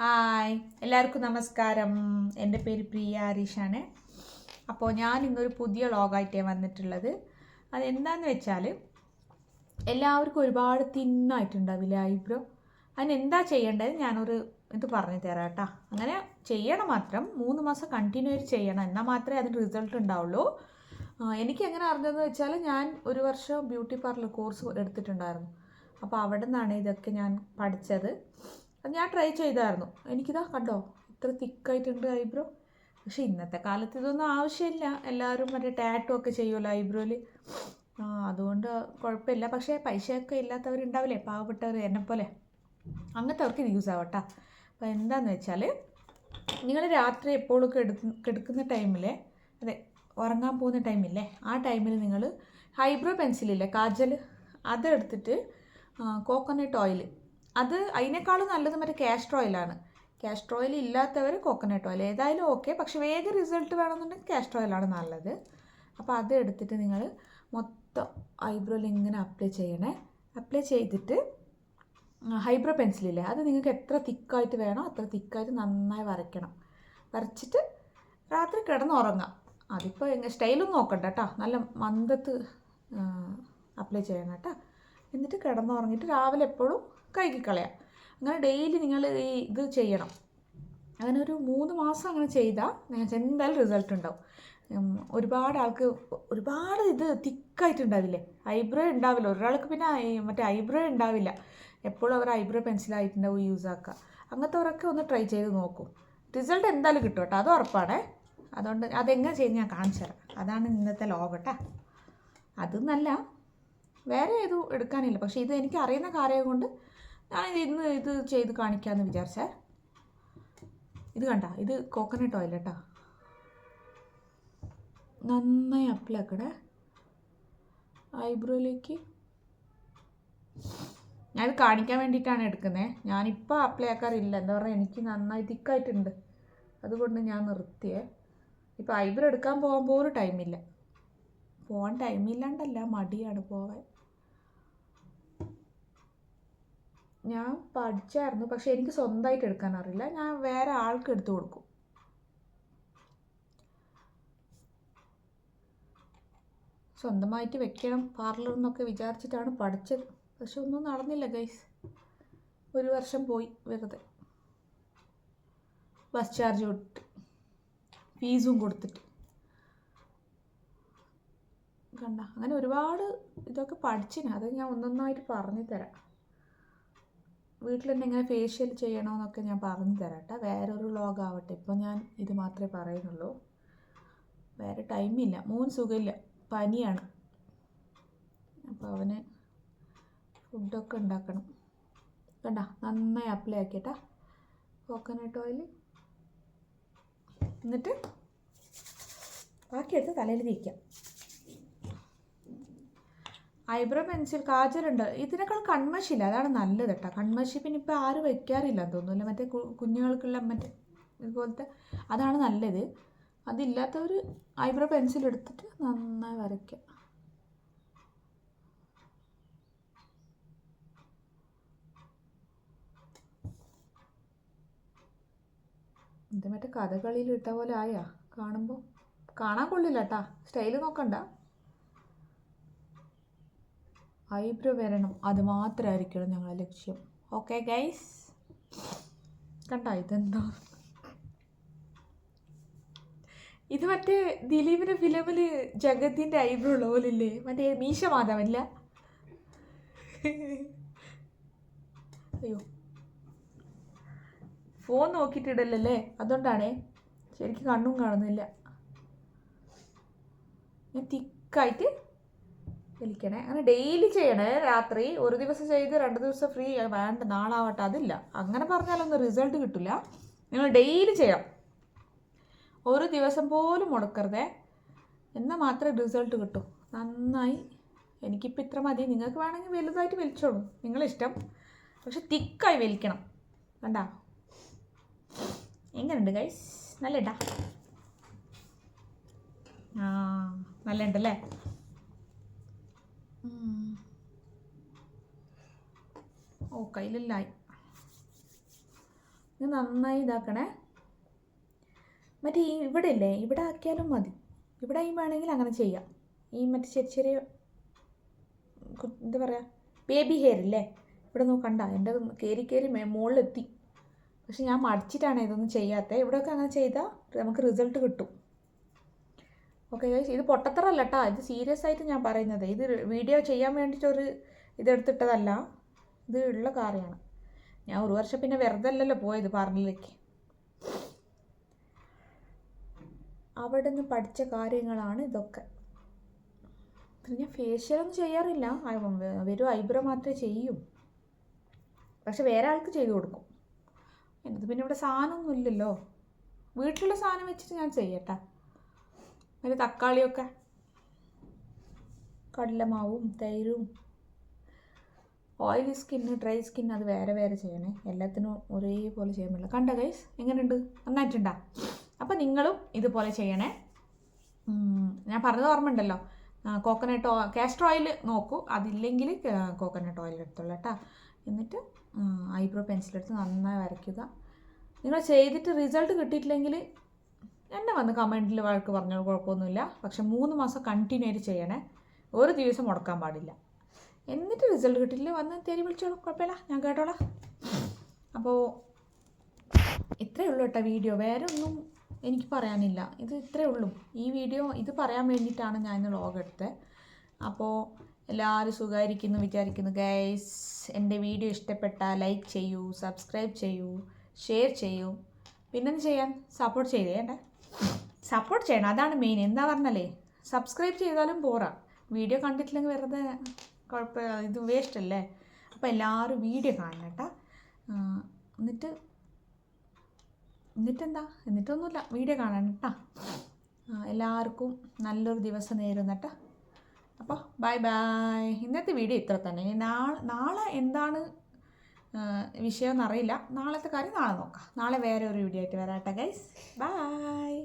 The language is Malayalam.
ഹായ്, എല്ലാവർക്കും നമസ്കാരം. എൻ്റെ പേര് പ്രിയ ഹരീഷാണ്. അപ്പോൾ ഞാൻ ഇന്നൊരു പുതിയ വ്ളോഗായിട്ടാണ് വന്നിട്ടുള്ളത്. അതെന്താണെന്ന് വെച്ചാൽ, എല്ലാവർക്കും ഒരുപാട് തിന്നായിട്ടുണ്ടാവില്ല ഐബ്രോ. അതിനെന്താ ചെയ്യേണ്ടത് ഇത് പറഞ്ഞു തരാം കേട്ടോ. അങ്ങനെ ചെയ്യണം, മാത്രം 3 മാസം കണ്ടിന്യൂ ആയിട്ട് ചെയ്യണം, എന്നാൽ മാത്രമേ അതിന് റിസൾട്ട് ഉണ്ടാവുള്ളൂ. എനിക്ക് എങ്ങനെ അറിഞ്ഞതെന്ന് വെച്ചാൽ, ഞാൻ ഒരു വർഷം ബ്യൂട്ടി പാർലർ കോഴ്സ് എടുത്തിട്ടുണ്ടായിരുന്നു. അപ്പോൾ അവിടെ നിന്നാണ് ഇതൊക്കെ ഞാൻ പഠിച്ചത്. അത് ഞാൻ ട്രൈ ചെയ്തായിരുന്നു. എനിക്കിതാ കണ്ടോ, ഇത്ര തിക്കായിട്ടുണ്ട് ഐബ്രോ. പക്ഷേ ഇന്നത്തെ കാലത്ത് ഇതൊന്നും ആവശ്യമില്ല. എല്ലാവരും മറ്റേ ടാറ്റു ഒക്കെ ചെയ്യുമല്ലോ ഐബ്രോയിൽ. അതുകൊണ്ട് കുഴപ്പമില്ല. പക്ഷേ പൈസയൊക്കെ ഇല്ലാത്തവരുണ്ടാവില്ലേ, പാവപ്പെട്ടവർ, എന്നെപ്പോലെ. അങ്ങനത്തെ ഇത് യൂസ് ആവട്ടെ. അപ്പോൾ എന്താണെന്ന് വെച്ചാൽ, നിങ്ങൾ രാത്രി എപ്പോഴൊക്കെ കിടക്കുന്ന ടൈമിൽ, അതെ, ഉറങ്ങാൻ പോകുന്ന ടൈമില്ലേ, ആ ടൈമിൽ നിങ്ങൾ ഐബ്രോ പെൻസിലില്ലേ, കാജൽ, അതെടുത്തിട്ട് കോക്കനട്ട് ഓയിൽ, അതിനേക്കാളും നല്ലത് മറ്റേ കാസ്റ്റർ ഓയിലാണ്. കാസ്റ്റർ ഓയിൽ ഇല്ലാത്തവർ കോക്കനട്ട് ഓയിൽ, ഏതായാലും ഓക്കെ. പക്ഷെ വേഗം റിസൾട്ട് വേണമെന്നുണ്ടെങ്കിൽ കാസ്റ്റർ ഓയിലാണ് നല്ലത്. അപ്പോൾ അത് എടുത്തിട്ട് നിങ്ങൾ മൊത്തം ഐബ്രോയിൽ ഇങ്ങനെ അപ്ലൈ ചെയ്യണേ. അപ്ലൈ ചെയ്തിട്ട് ഐബ്രോ പെൻസിലില്ലേ, അത് നിങ്ങൾക്ക് എത്ര തിക്കായിട്ട് വേണോ അത്ര തിക്കായിട്ട് നന്നായി വരയ്ക്കണം. വരച്ചിട്ട് രാത്രി കിടന്നുറങ്ങാം. അതിപ്പോൾ സ്റ്റൈലൊന്നും നോക്കണ്ട കേട്ടോ, നല്ല മന്ദത്ത് അപ്ലൈ ചെയ്യണം കേട്ടോ. എന്നിട്ട് കിടന്നുറങ്ങിയിട്ട് രാവിലെ എപ്പോഴും കഴുകിക്കളയാം. അങ്ങനെ ഡെയിലി നിങ്ങൾ ഇത് ചെയ്യണം. അങ്ങനെ ഒരു 3 മാസം അങ്ങനെ ചെയ്താൽ നിങ്ങൾക്ക് എന്തായാലും റിസൾട്ട് ഉണ്ടാവും. ഒരുപാട് ആൾക്ക് ഒരുപാട് ഇത് തിക്കായിട്ടുണ്ടാവില്ലേ, ഐബ്രോ ഉണ്ടാവില്ല ഒരാൾക്ക്. പിന്നെ മറ്റേ ഐബ്രോ ഉണ്ടാവില്ല, എപ്പോഴും അവർ ഐബ്രോ പെൻസിലായിട്ടുണ്ടാവും യൂസ് ആക്കുക. അങ്ങനത്തെവരൊക്കെ ഒന്ന് ട്രൈ ചെയ്ത് നോക്കും. റിസൾട്ട് എന്തായാലും കിട്ടും കേട്ടോ, അത് ഉറപ്പാണേ. അതുകൊണ്ട് അതെങ്ങനെ ചെയ്യുന്നത് ഞാൻ കാണിച്ചു തരാം. അതാണ് ഇന്നത്തെ ലോകം കേട്ടോ. അതൊന്നല്ല, വേറെ ഏതും എടുക്കാനില്ല. പക്ഷേ ഇത് എനിക്ക് അറിയുന്ന കാര്യം കൊണ്ട് ഞാൻ ഇന്ന് ഇത് ചെയ്ത് കാണിക്കാമെന്ന് വിചാരിച്ചേ. ഇത് കണ്ട, ഇത് കോക്കനട്ട് ഓയിൽ കേട്ടോ. നന്നായി അപ്ലൈ ആക്കണേ ഐബ്രോയിലേക്ക്. ഞാനിത് കാണിക്കാൻ വേണ്ടിയിട്ടാണ് എടുക്കുന്നത്. ഞാനിപ്പോൾ അപ്ലൈ ആക്കാറില്ല, എന്താ പറയുക, എനിക്ക് നന്നായി തിക്കായിട്ടുണ്ട്, അതുകൊണ്ട് ഞാൻ നിർത്തിയേ. ഇപ്പോൾ ഐബ്രോ എടുക്കാൻ പോകാൻ പോലും ടൈമില്ല. പോകാൻ ടൈമില്ലാണ്ടല്ല, മടിയാണ് പോവാൻ. ഞാൻ പഠിച്ചായിരുന്നു, പക്ഷെ എനിക്ക് സ്വന്തമായിട്ട് എടുക്കാൻ അറിയില്ല. ഞാൻ വേറെ ആൾക്ക് എടുത്തു കൊടുക്കും. സ്വന്തമായിട്ട് വെക്കണം പാർലർ എന്നൊക്കെ വിചാരിച്ചിട്ടാണ് പഠിച്ചത്. പക്ഷെ ഒന്നും നടന്നില്ല ഗൈസ്. 1 വർഷം പോയി വെറുതെ, ബസ് ചാർജ് കൊടുത്തിട്ട്, ഫീസും കൊടുത്തിട്ട്. കണ്ട, അങ്ങനെ ഒരുപാട് ഇതൊക്കെ പഠിച്ചിന്. അത് ഞാൻ ഒന്നൊന്നായിട്ട് പറഞ്ഞു തരാം. വീട്ടിൽ തന്നെ എങ്ങനെ ഫേഷ്യൽ ചെയ്യണമെന്നൊക്കെ ഞാൻ പറഞ്ഞു തരാം കേട്ടോ. വേറൊരു വ്ളോഗാവട്ടെ. ഇപ്പോൾ ഞാൻ ഇത് മാത്രമേ പറയുന്നുള്ളൂ. വേറെ ടൈമില്ല. മോൻ സുഖമില്ല, പനിയാണ്. അപ്പോൾ അവന് ഫുഡൊക്കെ ഉണ്ടാക്കണം. കണ്ട, നന്നായി അപ്ലൈ ആക്കിയിട്ടാ കോക്കനട്ട് ഓയിൽ. എന്നിട്ട് ബാക്കിയെടുത്ത് തലയിൽ തേക്കാം. Eyebrow pencil, കാജലുണ്ട്. ഇതിനേക്കാൾ കൺമഷിയില്ല, അതാണ് നല്ലത് കേട്ടോ. കൺമഷി പിന്നെ ഇപ്പോൾ ആരും വയ്ക്കാറില്ല തോന്നുന്നില്ല, മറ്റേ കുഞ്ഞുങ്ങൾക്കുള്ള മറ്റേ ഇതുപോലത്തെ, അതാണ് നല്ലത്. അതില്ലാത്തവർ ഐബ്രോ പെൻസിൽ എടുത്തിട്ട് നന്നായി വരയ്ക്കുക. ഇത് മറ്റേ കഥകളിയിൽ ഇട്ട പോലെ ആയാ കാണുമ്പോൾ? കാണാൻ കൊള്ളില്ല കേട്ടാ, സ്റ്റൈല് നോക്കണ്ട. ഐബ്രോ വരണം, അത് മാത്രമായിരിക്കണം ഞങ്ങളുടെ ലക്ഷ്യം. ഓക്കെ ഗൈസ്, കണ്ട ഇതെന്താ, ഇത് മറ്റേ ദിലീപിൻ്റെ ഫിലിമിൽ ജഗത്തിൻ്റെ ഐബ്രോ ഉള്ള പോലില്ലേ, മറ്റേ മീശ മാധവല്ല. അയ്യോ, ഫോൺ നോക്കിയിട്ടിടല്ലേ, അതുകൊണ്ടാണേ. ശരിക്കും കണ്ണും കാണുന്നില്ല. ഞാൻ തിക്കായിട്ട് വലിക്കണേ. അങ്ങനെ ഡെയിലി ചെയ്യണേ. രാത്രി ഒരു ദിവസം ചെയ്ത് 2 ദിവസം ഫ്രീ വേണ്ട, നാളാവട്ടെ, അതില്ല. അങ്ങനെ പറഞ്ഞാലൊന്നും റിസൾട്ട് കിട്ടില്ല. നിങ്ങൾ ഡെയിലി ചെയ്യണം, ഒരു ദിവസം പോലും മുടക്കരുതേ, എന്നാൽ മാത്രമേ റിസൾട്ട് കിട്ടൂ. നന്നായി, എനിക്കിപ്പോൾ ഇത്ര മതി. നിങ്ങൾക്ക് വേണമെങ്കിൽ വലുതായിട്ട് വലിച്ചോളൂ, നിങ്ങളിഷ്ടം. പക്ഷെ തിക്കായി വലിക്കണം. കണ്ടാ എങ്ങനെയുണ്ട് ഗൈസ്? നല്ല ഇട്ടാ? നല്ല ഉണ്ടല്ലേ. ഓ, കയ്യിലെല്ലായി. ഇത് നന്നായി ഇതാക്കണേ. മറ്റേ ഈ ഇവിടെ ഇല്ലേ, ഇവിടെ ആക്കിയാലും മതി. ഇവിടെ ഈ വേണമെങ്കിൽ അങ്ങനെ ചെയ്യാം. ഈ മറ്റേ ചെറിയ ചെറിയ എന്താ പറയുക, ബേബി ഹെയർ ഇല്ലേ, ഇവിടെ നോക്കണ്ട, എൻ്റെ കയറി കയറി മുകളിലെത്തി. പക്ഷെ ഞാൻ മടിച്ചിട്ടാണ് ഇതൊന്നും ചെയ്യാത്തത്. ഇവിടെയൊക്കെ അങ്ങനെ ചെയ്താൽ നമുക്ക് റിസൾട്ട് കിട്ടും. ഓക്കെ ഗൈസ്, ഇത് പൊട്ടത്തറല്ല കേട്ടോ, ഇത് സീരിയസ് ആയിട്ട് ഞാൻ പറയുന്നത്. ഇത് വീഡിയോ ചെയ്യാൻ വേണ്ടിയിട്ടൊരു ഇതെടുത്തിട്ടതല്ല, ഇത് ഉള്ള കാര്യമാണ്. ഞാൻ ഒരു വർഷം പിന്നെ വെറുതെ അല്ലല്ലോ പോയത് പാർലറിലേക്ക്. അവിടെ നിന്ന് പഠിച്ച കാര്യങ്ങളാണ് ഇതൊക്കെ. പിന്നെ ഞാൻ ഫേഷ്യലൊന്നും ചെയ്യാറില്ല, വെറും ഐബ്രോ മാത്രമേ ചെയ്യൂ. പക്ഷെ വേറെ ആൾക്ക് ചെയ്തു കൊടുക്കും. എന്നിട്ട് പിന്നെ ഇവിടെ സാധനമൊന്നും ഇല്ലല്ലോ, വീട്ടിലുള്ള സാധനം വെച്ചിട്ട് ഞാൻ ചെയ്യട്ടെ. അതിൽ തക്കാളിയൊക്കെ, കടലമാവും തൈരും. ഓയിലി സ്കിന്ന്, ഡ്രൈ സ്കിന്ന് അത് വേറെ വേറെ ചെയ്യണേ, എല്ലാത്തിനും ഒരേപോലെ ചെയ്യാൻ പറ്റില്ല. കണ്ട ഗൈസ് എങ്ങനെയുണ്ട്, നന്നായിട്ടുണ്ടാ? അപ്പോൾ നിങ്ങളും ഇതുപോലെ ചെയ്യണേ. ഞാൻ പറഞ്ഞത് ഓർമ്മ ഉണ്ടല്ലോ, കോക്കനട്ട് കാസ്റ്റർ ഓയിൽ നോക്കൂ, അതില്ലെങ്കിൽ കോക്കനട്ട് ഓയിൽ എടുത്തോളൂ കേട്ടോ. എന്നിട്ട് ഐബ്രോ പെൻസിലെടുത്ത് നന്നായി വരയ്ക്കുക. നിങ്ങൾ ചെയ്തിട്ട് റിസൾട്ട് കിട്ടിയിട്ടില്ലെങ്കിൽ എന്നെ വന്ന് കമൻറ്റിൽ വഴക്ക് പറഞ്ഞാൽ കുഴപ്പമൊന്നുമില്ല. പക്ഷെ 3 മാസം കണ്ടിന്യൂ ആയിട്ട് ചെയ്യണേ, ഒരു ദിവസം മുടക്കാൻ പാടില്ല. എന്നിട്ട് റിസൾട്ട് കിട്ടിയില്ല വന്ന് തേരി വിളിച്ചോളൂ, കുഴപ്പമില്ല, ഞാൻ കേട്ടോളാം. അപ്പോൾ ഇത്രയേ ഉള്ളൂ കേട്ടോ വീഡിയോ, വേറെ ഒന്നും എനിക്ക് പറയാനില്ല. ഇത് ഇത്രയേ ഉള്ളൂ ഈ വീഡിയോ. ഇത് പറയാൻ വേണ്ടിയിട്ടാണ് ഞാൻ ഇന്ന് വ്ളോഗ് എടുത്തത്. അപ്പോൾ എല്ലാവരും സുഖമായിരിക്കുന്നു വിചാരിക്കുന്നു ഗൈസ്. എൻ്റെ വീഡിയോ ഇഷ്ടപ്പെട്ടാൽ ലൈക്ക് ചെയ്യൂ, സബ്സ്ക്രൈബ് ചെയ്യൂ, ഷെയർ ചെയ്യൂ. പിന്നെന്ത് ചെയ്യാൻ, സപ്പോർട്ട് ചെയ്തേണ്ടേ, സപ്പോർട്ട് ചെയ്യണം, അതാണ് മെയിൻ. എന്താ പറഞ്ഞാലേ, സബ്സ്ക്രൈബ് ചെയ്താലും പോരാ, വീഡിയോ കണ്ടിട്ടില്ലെങ്കിൽ വെറുതെ കുഴപ്പമില്ല, ഇത് വേസ്റ്റ് അല്ലേ. അപ്പോൾ എല്ലാവരും വീഡിയോ കാണണം കേട്ടോ. എന്നിട്ടൊന്നുമില്ല, വീഡിയോ കാണണം കേട്ടോ. എല്ലാവർക്കും നല്ലൊരു ദിവസം നേരുന്നു കേട്ടോ. അപ്പോൾ ബൈ ബൈ. ഇന്നത്തെ വീഡിയോ ഇത്ര തന്നെ. നാളെ എന്താണ് വിഷയം എന്നറിയില്ല, നാളത്തെ കാര്യം നാളെ നോക്കാം. നാളെ വേറെ ഒരു വീഡിയോ ആയിട്ട് വരാം കേട്ടോ ഗൈസ്. ബൈ.